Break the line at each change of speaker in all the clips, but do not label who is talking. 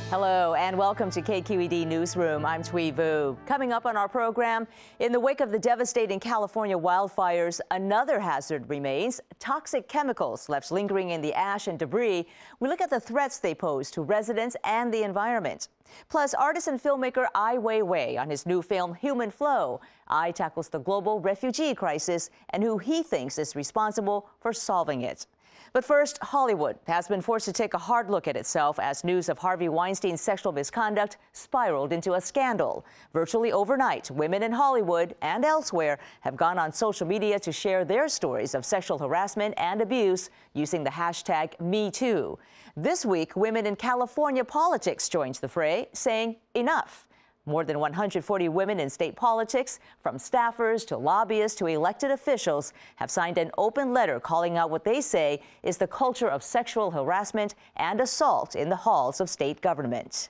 Hello and welcome to KQED Newsroom. I'm Thuy Vu. Coming up on our program, in the wake of the devastating California wildfires, another hazard remains: toxic chemicals left lingering in the ash and debris. We look at the threats they pose to residents and the environment. Plus, artist and filmmaker Weiwei on his new film Human Flow. tackles the global refugee crisis and who he thinks is responsible for solving it. But first, Hollywood has been forced to take a hard look at itself as news of Harvey Weinstein's sexual misconduct spiraled into a scandal. Virtually overnight, women in Hollywood and elsewhere have gone on social media to share their stories of sexual harassment and abuse using the hashtag #MeToo. This week, women in California politics joined the fray, saying enough. More than 140 women in state politics, from staffers to lobbyists to elected officials, have signed an open letter calling out what they say is the culture of sexual harassment and assault in the halls of state government.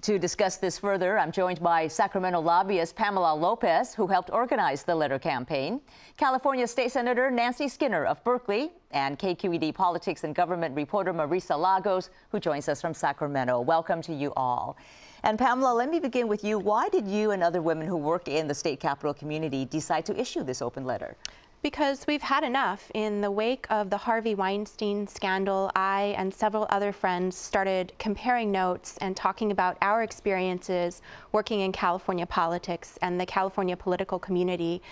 To discuss this further, I'm joined by Sacramento lobbyist Pamela Lopez, who helped organize the letter campaign, California State Senator Nancy Skinner of Berkeley, and KQED politics and government reporter Marisa Lagos, who joins us from Sacramento. Welcome to you all. And Pamela, let me begin with you. Why did you and other women who work in the state capitol community decide to issue this open letter?
Because we've had enough. In the wake of the Harvey Weinstein scandal, I and several other friends started comparing notes and talking about our experiences working in California politics and the California political community,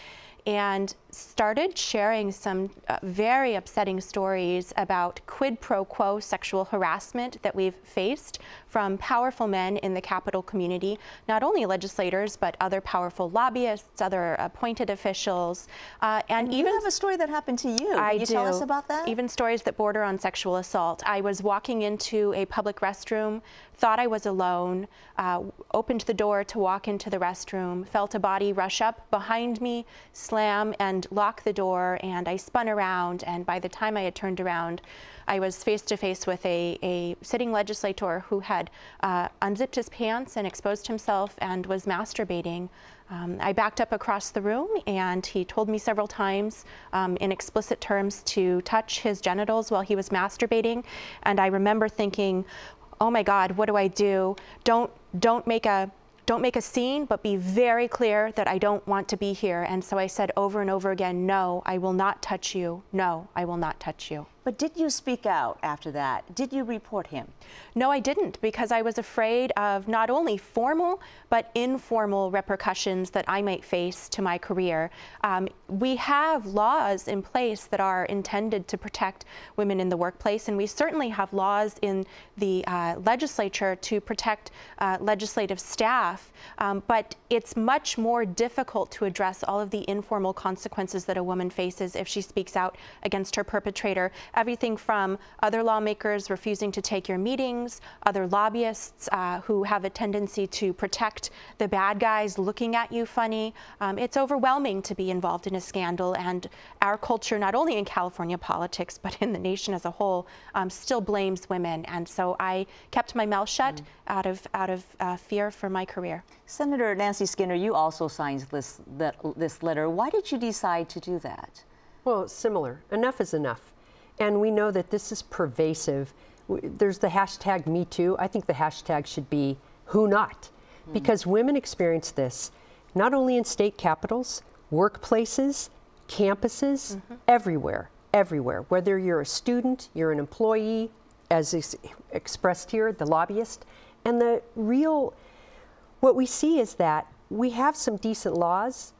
and started sharing some very upsetting stories about quid pro quo sexual harassment that we've faced from powerful men in the Capitol community, not only legislators, but other powerful lobbyists, other appointed officials. And even
you have a story that happened to you.
Can
you tell us about that?
Even stories that border on sexual assault. I was walking into a public restroom, thought I was alone, opened the door to walk into the restroom, felt a body rush up behind me, slam and lock the door, and I spun around, and by the time I had turned around, I was face to face with a sitting legislator who had unzipped his pants and exposed himself and was masturbating. I backed up across the room, and he told me several times in explicit terms to touch his genitals while he was masturbating, and I remember thinking, oh my God, what do I do? Don't make a scene, but be very clear that I don't want to be here. And so I said over and over again, no, I will not touch you. No, I will not touch you.
But did you speak out after that? Did you report him?
No, I didn't, because I was afraid of not only formal, but informal repercussions that I might face to my career. We have laws in place that are intended to protect women in the workplace, and we certainly have laws in the legislature to protect legislative staff, but it's much more difficult to address all of the informal consequences that a woman faces if she speaks out against her perpetrator. Everything from other lawmakers refusing to take your meetings, other lobbyists who have a tendency to protect the bad guys looking at you funny. It's overwhelming to be involved in a scandal, and our culture, not only in California politics, but in the nation as a whole, still blames women. And so I kept my mouth shut out of fear for my career.
Senator Nancy Skinner, you also signed this letter. Why did you decide to do that?
Well, similar. Enough is enough. And we know that this is pervasive. There's the hashtag #MeToo. I think the hashtag should be who not, because women experience this not only in state capitals, workplaces, campuses, everywhere, whether you're a student, you're an employee, as is expressed here, the lobbyist. And what we see is that we have some decent laws,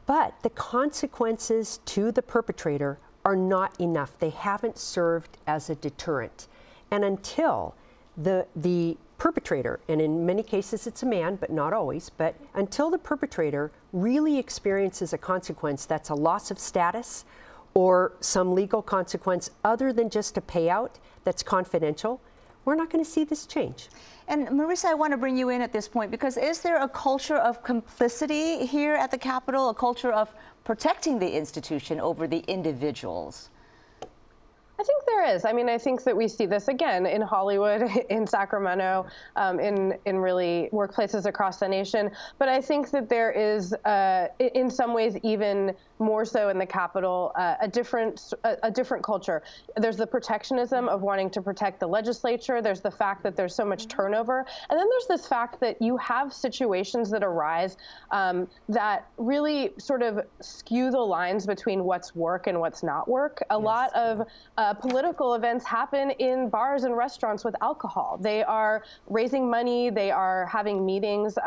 but the consequences to the perpetrator are not enough. They haven't served as a deterrent. And until the perpetrator, and in many cases it's a man, but not always, but until the perpetrator really experiences a consequence that's a loss of status or some legal consequence other than just a payout that's confidential, we're not going to see this change.
And Marisa, I want to bring you in at this point, because is there a culture of complicity here at the Capitol, a culture of protecting the institution over the individuals?
I think there is. I mean, I think that we see this again in Hollywood, in Sacramento, in really workplaces across the nation. But I think that there is, in some ways, even more so in the Capitol, a different culture. There's the protectionism of wanting to protect the legislature. There's the fact that there's so much turnover, and then there's this fact that you have situations that arise that really sort of skew the lines between what's work and what's not work. A lot of political events happen in bars and restaurants with alcohol. They are raising money. They are having meetings.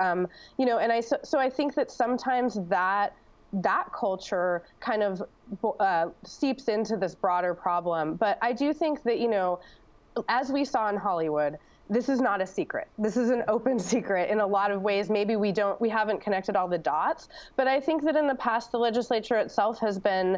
You know, and so I think that sometimes that culture kind of seeps into this broader problem. But I do think that, you know, as we saw in Hollywood, this is not a secret. This is an open secret in a lot of ways. Maybe we haven't connected all the dots, but I think that in the past, the legislature itself has been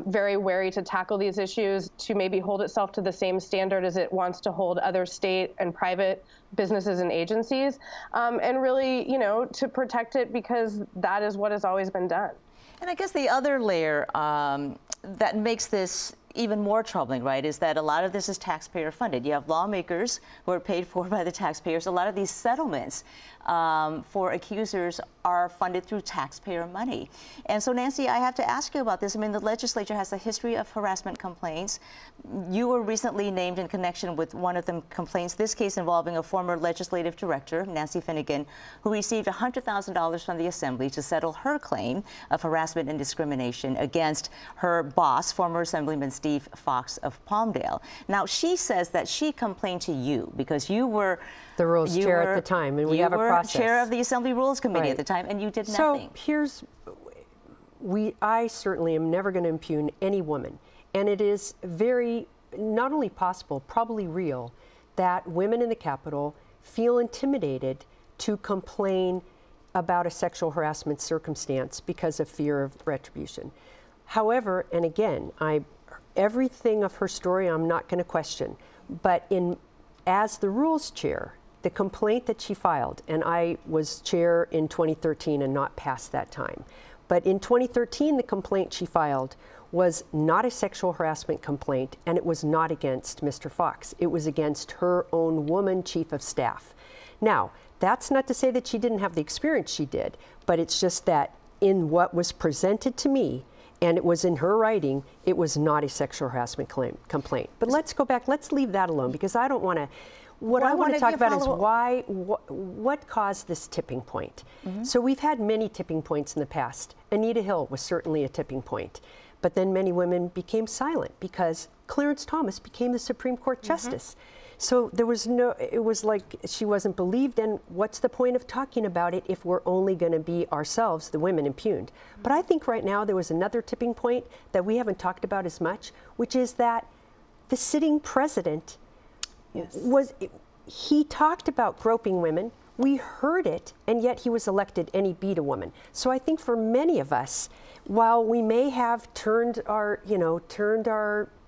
very wary to tackle these issues, to maybe hold itself to the same standard as it wants to hold other state and private businesses and agencies, and really, you know, to protect it, because that is what has always been done.
And I guess the other layer that makes this even more troubling, right, is that a lot of this is taxpayer funded. You have lawmakers who are paid for by the taxpayers. A lot of these settlements for accusers are funded through taxpayer money. And so, Nancy, I have to ask you about this. I mean, the legislature has a history of harassment complaints. You were recently named in connection with one of them complaints, this case involving a former legislative director, Nancy Finnegan, who received $100,000 from the Assembly to settle her claim of harassment and discrimination against her boss, former Assemblyman Steve Fox of Palmdale. Now, she says that she complained to you because you were
the Rules Chair at the time, and we have a process.
Chair of the Assembly Rules Committee at the time, and you did nothing.
So I certainly am never going to impugn any woman, and it is very, not only possible, probably real, that women in the Capitol feel intimidated to complain about a sexual harassment circumstance because of fear of retribution. However, and again, everything of her story I'm not going to question, but as the Rules Chair, the complaint that she filed, and I was chair in 2013 and not past that time, but in 2013 the complaint she filed was not a sexual harassment complaint, and it was not against Mr. Fox. It was against her own woman chief of staff. Now, that's not to say that she didn't have the experience she did, but it's just that in what was presented to me, and it was in her writing, it was not a sexual harassment complaint. But let's go back, let's leave that alone, because I don't want to, what I want to talk about is what caused this tipping point. So we've had many tipping points in the past. Anita Hill was certainly a tipping point. But then many women became silent because Clarence Thomas became the Supreme Court Justice. So there was it was like she wasn't believed, and what's the point of talking about it if we're only going to be ourselves, the women, impugned? But I think right now there was another tipping point that we haven't talked about as much, which is that the sitting president he talked about groping women, we heard it, and yet he was elected and he beat a woman. So I think for many of us, while we may have turned our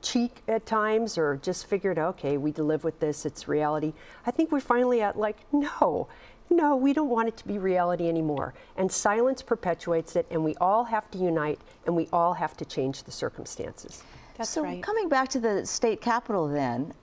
cheek at times or just figured, okay, we live with this, it's reality, I think we're finally at like, no, we don't want it to be reality anymore. And silence perpetuates it, and we all have to unite, and we all have to change the circumstances.
That's right. Coming back to the state capitol then,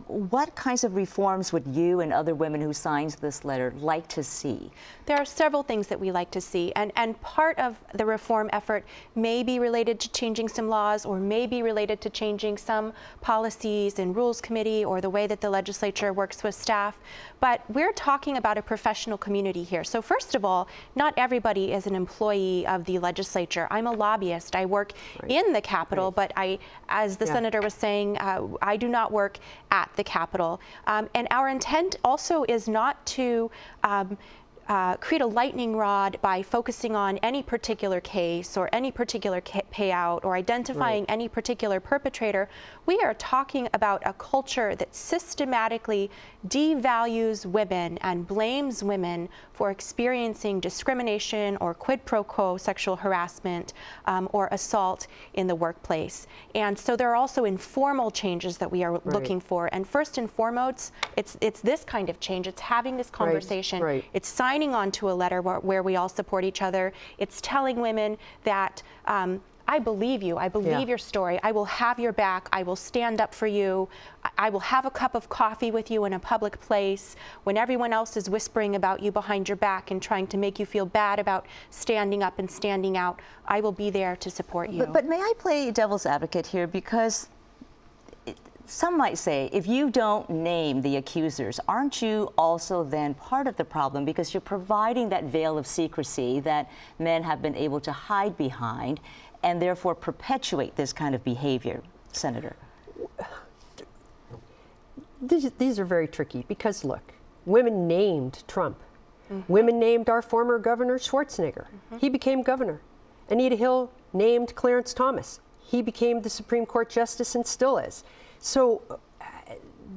what kinds of reforms would you and other women who signed this letter like to see?
There are several things that we like to see, and part of the reform effort may be related to changing some laws, or may be related to changing some policies in Rules Committee or the way that the legislature works with staff. But we're talking about a professional community here. So first of all, not everybody is an employee of the legislature. I'm a lobbyist. I work in the Capitol, but as the senator was saying, I do not work at the Capitol. And our intent also is not to create a lightning rod by focusing on any particular case or any particular payout or identifying any particular perpetrator. We are talking about a culture that systematically devalues women and blames women for experiencing discrimination or quid pro quo sexual harassment or assault in the workplace. And so there are also informal changes that we are looking for. And first and foremost, it's this kind of change. It's having this conversation. It's signing on to a letter where we all support each other. It's telling women that I believe you. I believe your story. I will have your back. I will stand up for you. I will have a cup of coffee with you in a public place when everyone else is whispering about you behind your back and trying to make you feel bad about standing up and standing out. I will be there to support you.
But may I play devil's advocate here? Because some might say, if you don't name the accusers, aren't you also then part of the problem, because you're providing that veil of secrecy that men have been able to hide behind and therefore perpetuate this kind of behavior, Senator?
These are very tricky because, look, women named Trump. Women named our former governor Schwarzenegger. He became governor. Anita Hill named Clarence Thomas. He became the Supreme Court Justice and still is. So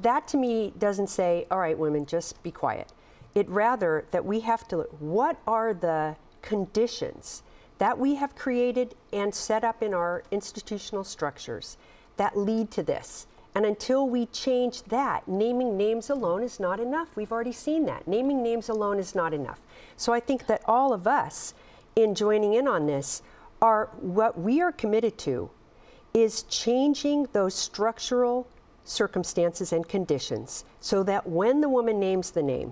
that to me doesn't say, all right, women, just be quiet. It rather that we have to look, what are the conditions that we have created and set up in our institutional structures that lead to this? And until we change that, naming names alone is not enough. We've already seen that. Naming names alone is not enough. So I think that all of us in joining in on this are, what we are committed to is changing those structural circumstances and conditions so that when the woman names the name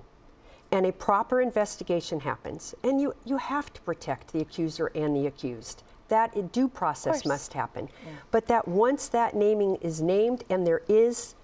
and a proper investigation happens, and you have to protect the accuser and the accused, that due process must happen. But that once that naming is named and there is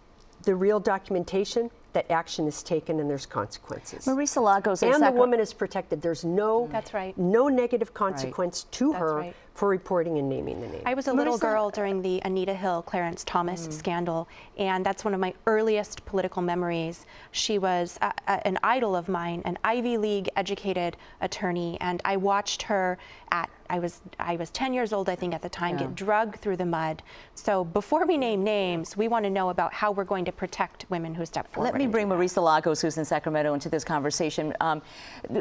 the real documentation, that action is taken and there's consequences.
Marisa Lagos,
and the woman is protected. There's no, no negative consequence to her for reporting and naming the name.
I was a little girl during the Anita Hill, Clarence Thomas scandal, and that's one of my earliest political memories. She was an idol of mine, an Ivy League educated attorney, and I watched her at, I was 10 years old, I think, at the time, get dragged through the mud. So before we name names, we want to know about how we're going to protect women who step forward.
Let me bring Marisa Lagos, who's in Sacramento, into this conversation.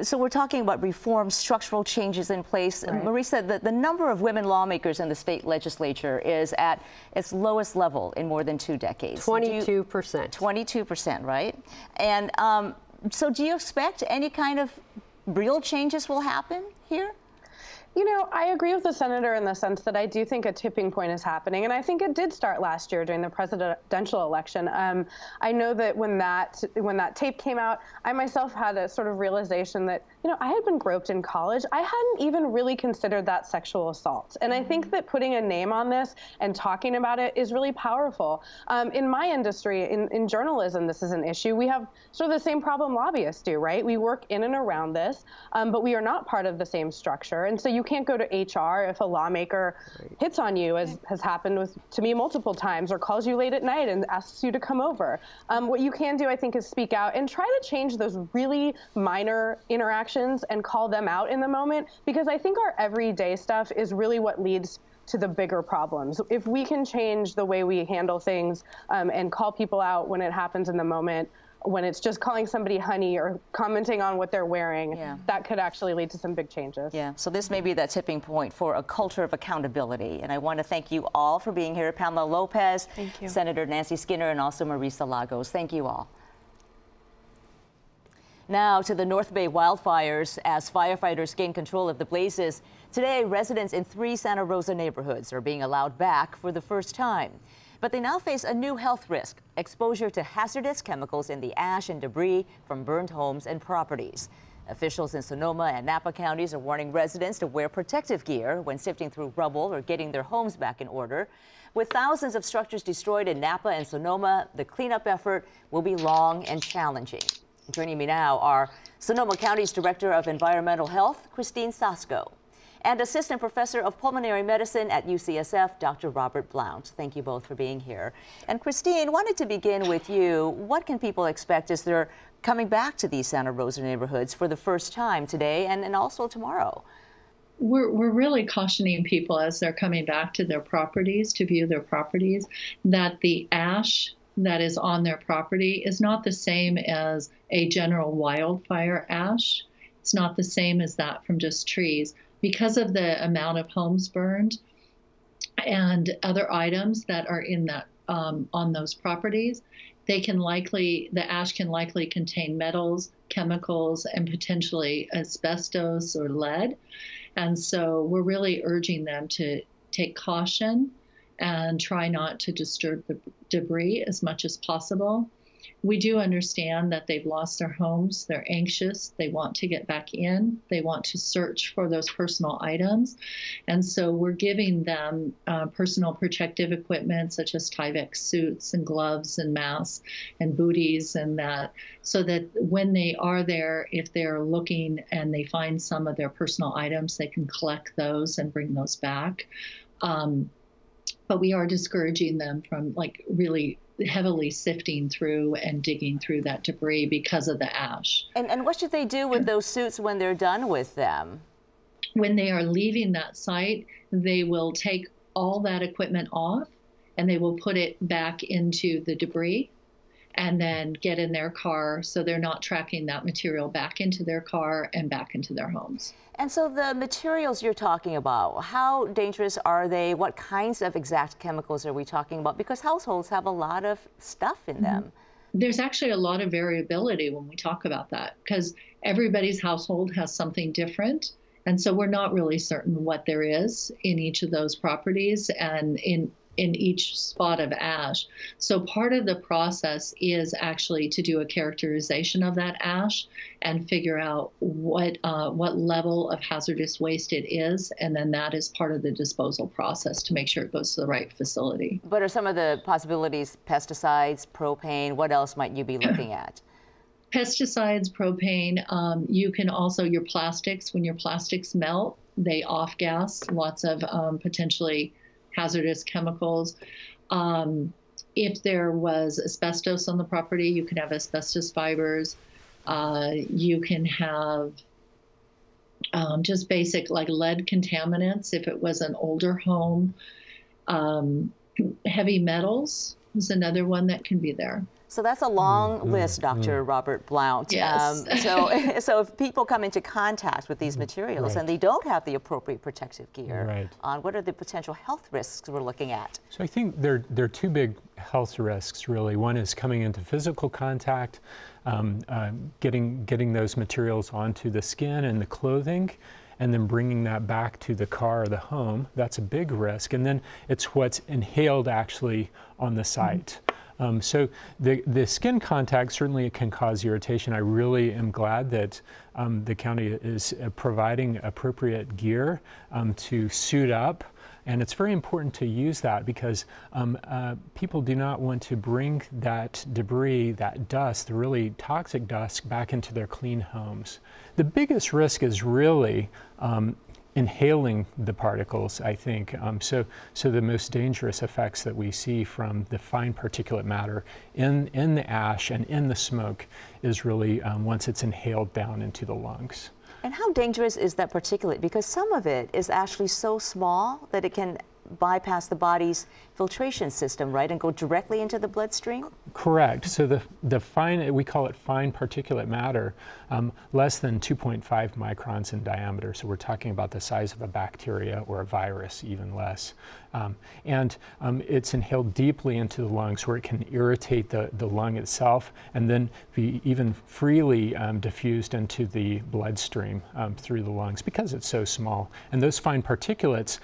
So we're talking about reform, structural changes in place. Marisa, the number of women lawmakers in the state legislature is at its lowest level in more than 2 decades.
22%.
22%, right? And so do you expect any kind of real changes will happen here?
You know, I agree with the senator in the sense that I do think a tipping point is happening, and I think it did start last year during the presidential election. I know that when that tape came out, I myself had a sort of realization that, you know, I had been groped in college. I hadn't even really considered that sexual assault, and I think that putting a name on this and talking about it is really powerful. In my industry, in journalism, this is an issue. We have sort of the same problem lobbyists do, right? We work in and around this, but we are not part of the same structure, and so you can't go to HR if a lawmaker hits on you, as has happened to me multiple times, or calls you late at night and asks you to come over. What you can do, I think, is speak out and try to change those really minor interactions and call them out in the moment, because I think our everyday stuff is really what leads to the bigger problems. If we can change the way we handle things and call people out when it happens in the moment, when it's just calling somebody honey or commenting on what they're wearing, that could actually lead to some big changes.
Yeah, so this may be that tipping point for a culture of accountability. And I want to thank you all for being here. Pamela Lopez, Senator Nancy Skinner, and also Marisa Lagos. Thank you all. Now to the North Bay wildfires. As firefighters gain control of the blazes, today residents in 3 Santa Rosa neighborhoods are being allowed back for the first time. But they now face a new health risk: exposure to hazardous chemicals in the ash and debris from burned homes and properties. Officials in Sonoma and Napa counties are warning residents to wear protective gear when sifting through rubble or getting their homes back in order. With thousands of structures destroyed in Napa and Sonoma, the cleanup effort will be long and challenging. Joining me now are Sonoma County's Director of Environmental Health, Christine Sasko, and Assistant Professor of Pulmonary Medicine at UCSF, Dr. Robert Blount. Thank you both for being here. And Christine, wanted to begin with you. What can people expect as they're coming back to these Santa Rosa neighborhoods for the first time today and also tomorrow?
We're really cautioning people as they're coming back to their properties, to view their properties, that the ash that is on their property is not the same as a general wildfire ash. It's not the same as that from just trees. Because of the amount of homes burned and other items that are in that on those properties, the ash can likely contain metals, chemicals, and potentially asbestos or lead. And so we're really urging them to take caution and try not to disturb the debris as much as possible. We do understand that they've lost their homes, they're anxious, they want to get back in, they want to search for those personal items. And so we're giving them personal protective equipment such as Tyvek suits and gloves and masks and booties and that, so that when they are there, if they're looking and they find some of their personal items, they can collect those and bring those back. But we are discouraging them from like really heavily sifting through and digging through that debris because of the ash.
And what should they do with those suits when they're done with them?
When they are leaving that site, they will take all that equipment off and they will put it back into the debris and then get in their car so they're not tracking that material back into their car and back into their homes.
And so the materials you're talking about, how dangerous are they? What kinds of exact chemicals are we talking about? Because households have a lot of stuff in them.
There's actually a lot of variability when we talk about that because everybody's household has something different. And so we're not really certain what there is in each of those properties and in each spot of ash. So part of the process is actually to do a characterization of that ash and figure out what level of hazardous waste it is, and then that is part of the disposal process to make sure it goes to the right facility.
But are some of the possibilities pesticides, propane? What else might you be looking at?
Pesticides, propane. You can also, your plastics, when your plastics melt, they off-gas lots of potentially hazardous chemicals. If there was asbestos on the property, you can have asbestos fibers. You can have just basic like lead contaminants if it was an older home. Heavy metals is another one that can be there.
So that's a long list, Dr. Robert Blount.
Yes.
So if people come into contact with these materials and they don't have the appropriate protective gear on, what are the potential health risks we're looking at?
So I think there are two big health risks, really. One is coming into physical contact, getting those materials onto the skin and the clothing, and then bringing that back to the car or the home. That's a big risk. And then it's what's inhaled actually on the site. So the skin contact certainly can cause irritation. I really am glad that the county is providing appropriate gear to suit up. And it's very important to use that because people do not want to bring that debris, that dust, the really toxic dust, back into their clean homes. The biggest risk is really inhaling the particles, I think. So the most dangerous effects that we see from the fine particulate matter in the ash and in the smoke is really once it's inhaled down into the lungs.
And how dangerous is that particulate? Because some of it is actually so small that it can bypass the body's filtration system, right, and go directly into the bloodstream?
Correct. So the fine, we call it fine particulate matter, less than 2.5 microns in diameter. So we're talking about the size of a bacteria or a virus, even less. And it's inhaled deeply into the lungs where it can irritate the lung itself and then be even freely diffused into the bloodstream through the lungs because it's so small. And those fine particulates,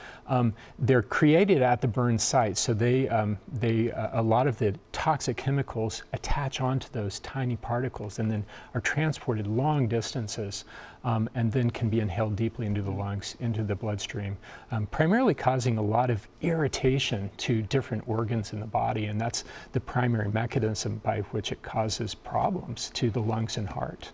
they're created at the burn site. So a lot of the toxic chemicals attach onto those tiny particles and then are transported long distances and then can be inhaled deeply into the lungs, into the bloodstream, primarily causing a lot of irritation to different organs in the body. And that's the primary mechanism by which it causes problems to the lungs and heart.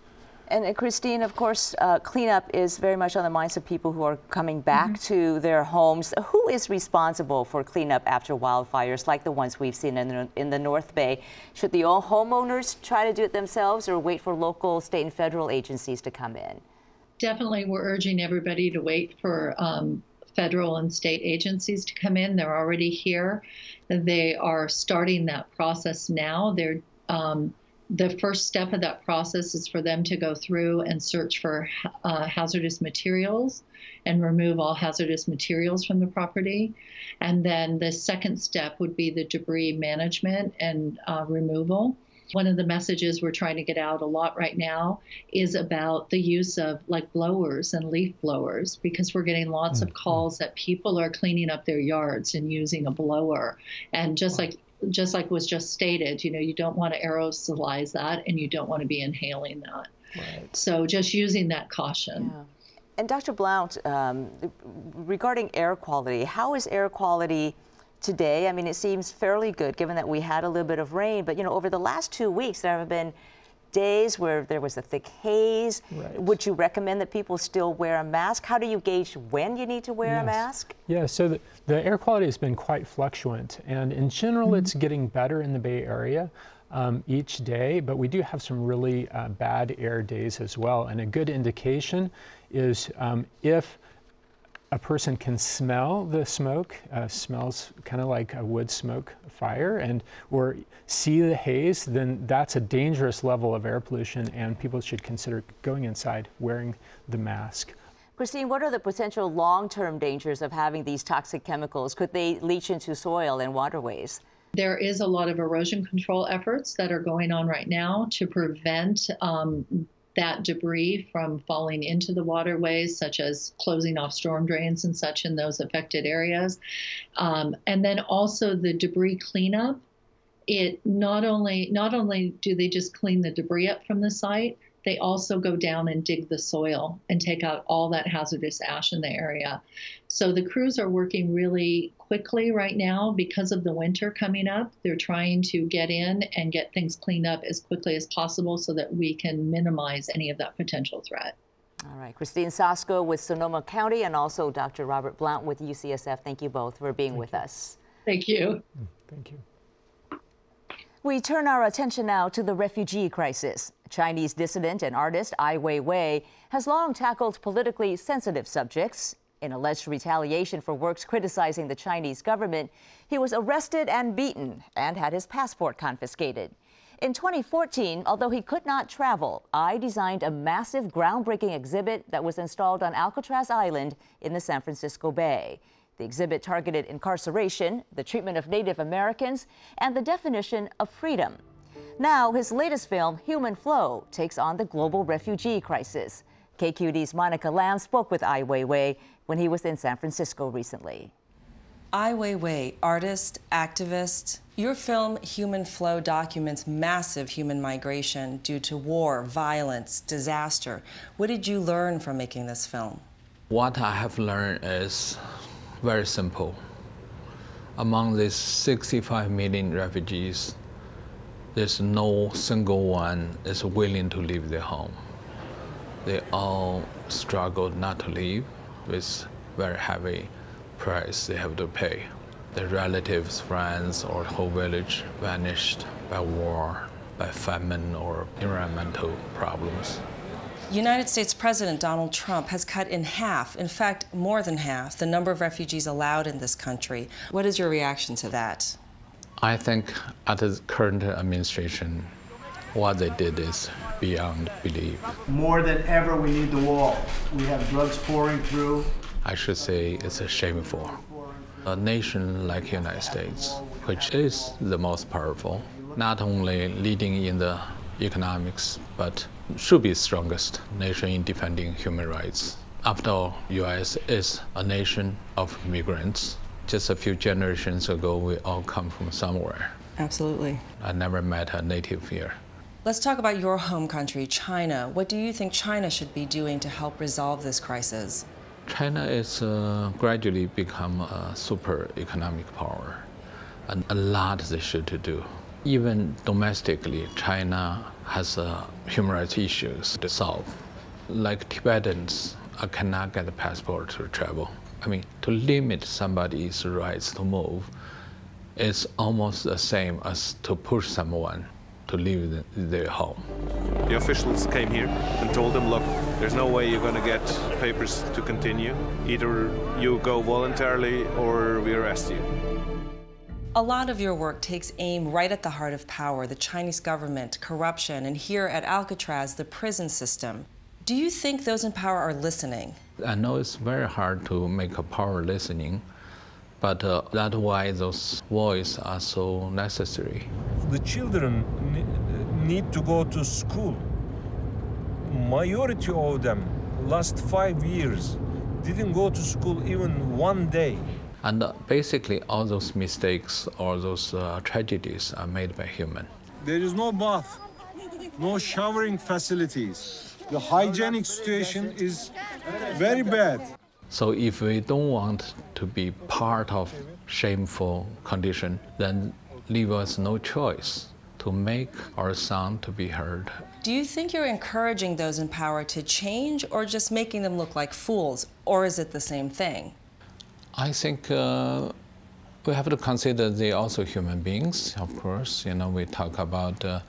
And Christine, of course, cleanup is very much on the minds of people who are coming back to their homes. Who is responsible for cleanup after wildfires like the ones we've seen in the North Bay? Should the homeowners try to do it themselves or wait for local, state, and federal agencies to come in?
Definitely, we're urging everybody to wait for federal and state agencies to come in. They're already here. They are starting that process now. The first step of that process is for them to go through and search for hazardous materials and remove all hazardous materials from the property. And then the second step would be the debris management and removal. One of the messages we're trying to get out a lot right now is about the use of like blowers and leaf blowers, because we're getting lots of calls that people are cleaning up their yards and using a blower. And just like was just stated, you don't want to aerosolize that, and you don't want to be inhaling that. Right. So just using that caution.
Yeah. And Dr. Blount, regarding air quality, how is air quality today? I mean, it seems fairly good given that we had a little bit of rain, but over the last 2 weeks there have been days where there was a thick haze. Right. Would you recommend that people still wear a mask? How do you gauge when you need to wear a mask?
Yeah, so the air quality has been quite fluctuant, and in general it's getting better in the Bay Area each day, but we do have some really bad air days as well. And a good indication is if a person can smell the smoke, smells kind of like a wood smoke fire, or see the haze, then that's a dangerous level of air pollution, and people should consider going inside wearing the mask.
Christine, what are the potential long-term dangers of having these toxic chemicals? Could they leach into soil and waterways?
There is a lot of erosion control efforts that are going on right now to prevent that debris from falling into the waterways, such as closing off storm drains and such in those affected areas. And then also the debris cleanup. It not only do they just clean the debris up from the site, they also go down and dig the soil and take out all that hazardous ash in the area. So the crews are working really quickly right now because of the winter coming up. They're trying to get in and get things cleaned up as quickly as possible so that we can minimize any of that potential threat.
All right, Christine Sasko with Sonoma County, and also Dr. Robert Blount with UCSF. Thank you both for being with us.
Thank you.
Thank you.
We turn our attention now to the refugee crisis. Chinese dissident and artist Ai Weiwei has long tackled politically sensitive subjects. In alleged retaliation for works criticizing the Chinese government, he was arrested and beaten and had his passport confiscated. In 2014, although he could not travel, Ai designed a massive groundbreaking exhibit that was installed on Alcatraz Island in the San Francisco Bay. The exhibit targeted incarceration, the treatment of Native Americans, and the definition of freedom. Now, his latest film, Human Flow, takes on the global refugee crisis. KQED's Monica Lam spoke with Ai Weiwei when he was in San Francisco recently.
Ai Weiwei, artist, activist. Your film, Human Flow, documents massive human migration due to war, violence, disaster. What did you learn from making this film?
What I have learned is very simple. Among these 65 million refugees, there's no single one is willing to leave their home. They all struggle not to leave with very heavy price they have to pay. Their relatives, friends, or whole village vanished by war, by famine, or environmental problems.
United States President Donald Trump has cut in half, in fact, more than half, the number of refugees allowed in this country. What is your reaction to that?
I think at the current administration, what they did is beyond belief.
More than ever, we need the wall. We have drugs pouring through.
I should say it's shameful. A nation like the United States, which is the most powerful, not only leading in the economics, but should be the strongest nation in defending human rights. After all, U.S. is a nation of migrants. Just a few generations ago, we all come from somewhere.
Absolutely.
I never met a native here.
Let's talk about your home country, China. What do you think China should be doing to help resolve this crisis?
China is gradually become a super economic power, and a lot they should do. Even domestically, China has human rights issues to solve. Like Tibetans cannot get a passport to travel. I mean, to limit somebody's rights to move is almost the same as to push someone to leave their home.
The officials came here and told them, look, there's no way you're going to get papers to continue. Either you go voluntarily or we arrest you.
A lot of your work takes aim right at the heart of power, the Chinese government, corruption, and here at Alcatraz, the prison system. Do you think those in power are listening?
I know it's very hard to make a power listening, but that's why those voices are so necessary.
The children need to go to school. Majority of them, last 5 years, didn't go to school even one day.
And basically, all those mistakes or those tragedies are made by human.
There is no bath, no showering facilities. The hygienic situation is very bad.
So if we don't want to be part of shameful condition, then leave us no choice to make our sound to be heard.
Do you think you're encouraging those in power to change or just making them look like fools? Or is it the same thing?
I think we have to consider they're also human beings, of course. You know, we talk about the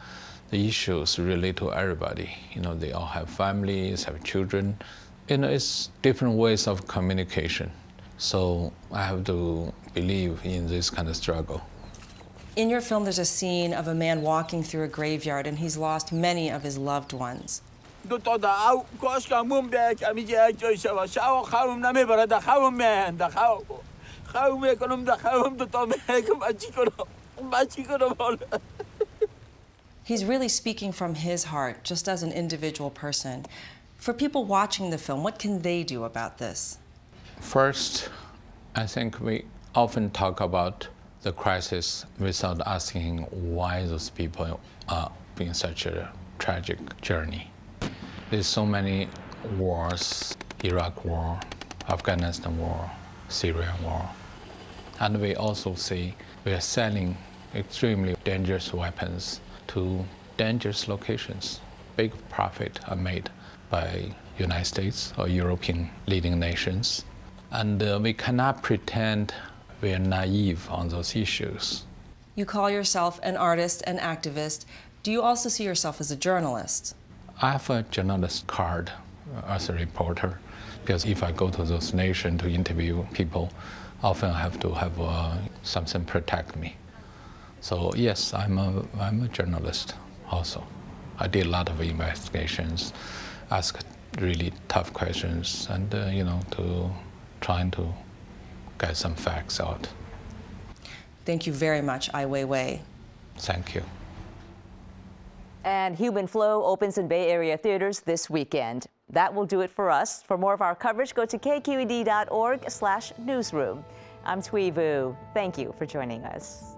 issues relate to everybody. You know, they all have families, have children. You know, it's different ways of communication. So I have to believe in this kind of struggle.
In your film, there's a scene of a man walking through a graveyard, and he's lost many of his loved ones. He's really speaking from his heart, just as an individual person. For people watching the film, what can they do about this?
First, I think we often talk about the crisis without asking why those people are in such a tragic journey. There's so many wars, Iraq war, Afghanistan war, Syria war. And we also see we are selling extremely dangerous weapons to dangerous locations. Big profit are made by United States or European leading nations. And we cannot pretend we are naive on those issues.
You call yourself an artist and activist. Do you also see yourself as a journalist?
I have a journalist card as a reporter, because if I go to those nations to interview people, often I have to have something protect me. So yes, I'm a journalist also. I did a lot of investigations, ask really tough questions, and you know, trying to get some facts out.
Thank you very much, Ai Weiwei.
Thank you.
And Human Flow opens in Bay Area theaters this weekend. That will do it for us. For more of our coverage, go to kqed.org/newsroom. I'm Thuy Vu. Thank you for joining us.